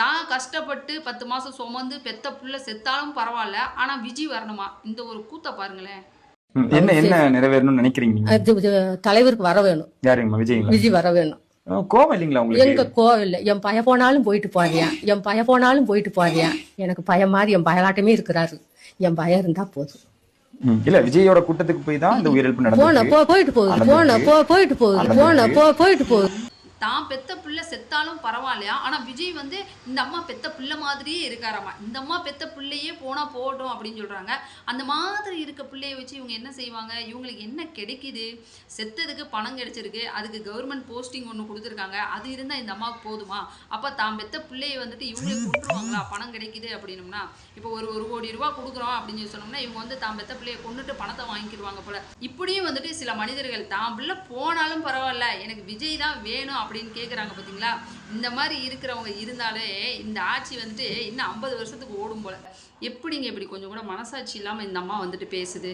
தான் கஷ்டப்பட்டு 10 மாசம் சுமந்து பெத்த புள்ள செத்தாலும் பரவாயில்ல. ஆனா விஜய் வரணுமா? இந்த ஒரு கூத்த பாருங்களேன். என்ன என்ன நிறைவேறணும்னு நினைக்கிறீங்க நீங்க? தலைவருக்கு வர வேணும். யாருங்கம்மா? விஜய் விஜய் வர வேணும். கோவம் இல்லைங்களா உங்களுக்கு? எங்க கோவம் இல்லை. என் பய போனாலும் போயிட்டு போறியா, என் பய போனாலும் போயிட்டு போறியா. எனக்கு பயம் மாதிரி என் பயலாட்டமே இருக்கிறாரு. என் பயம் இருந்தா போதும். இல்ல விஜயோட கூட்டத்துக்கு போய் தான் இந்த உயிரிழப்பு நடந்தது. போயிட்டு போகுது. தான் பெத்த பிள்ளை செத்தாலும் பரவாயில்லையா, ஆனா விஜய் வந்து இந்த அம்மா பெத்த பிள்ளை மாதிரியே இருக்காராமா. இந்த அம்மா பெத்த பிள்ளையே போனா போகட்டும் அப்படின்னு சொல்றாங்க. அந்த மாதிரி இருக்க பிள்ளைய வச்சு இவங்க என்ன செய்வாங்க? இவங்களுக்கு என்ன கிடைக்குது? செத்ததுக்கு பணம் கிடைச்சிருக்கு, அதுக்கு கவர்மெண்ட் போஸ்டிங் ஒன்று கொடுத்துருக்காங்க. அது இருந்தா இந்த அம்மாவுக்கு போதுமா? அப்ப தான் பெத்த பிள்ளையை வந்துட்டு இவங்களே கொண்டுருவாங்களா? பணம் கிடைக்குது அப்படின்னோம்னா, இப்போ ஒரு 1 கோடி ரூபாய் கொடுக்குறோம் அப்படின்னு சொல்லி சொன்னோம்னா, இவங்க வந்து தான் பெத்த பிள்ளையை கொண்டுட்டு பணத்தை வாங்கிக்கிடுவாங்க போல. இப்படியும் வந்துட்டு சில மனிதர்கள் தான் பிள்ளை போனாலும் பரவாயில்ல, எனக்கு விஜய் தான் வேணும் அப்படின்னு கேட்குறாங்க. பார்த்தீங்களா? இந்த மாதிரி இருக்கிறவங்க இருந்தாலே இந்த ஆட்சி வந்துட்டு இன்னும் 50 வருஷத்துக்கு ஓடும் போல. எப்படிங்க இப்படி கொஞ்சம் கூட மனசாட்சி இல்லாமல் இந்த அம்மா வந்துட்டு பேசுது?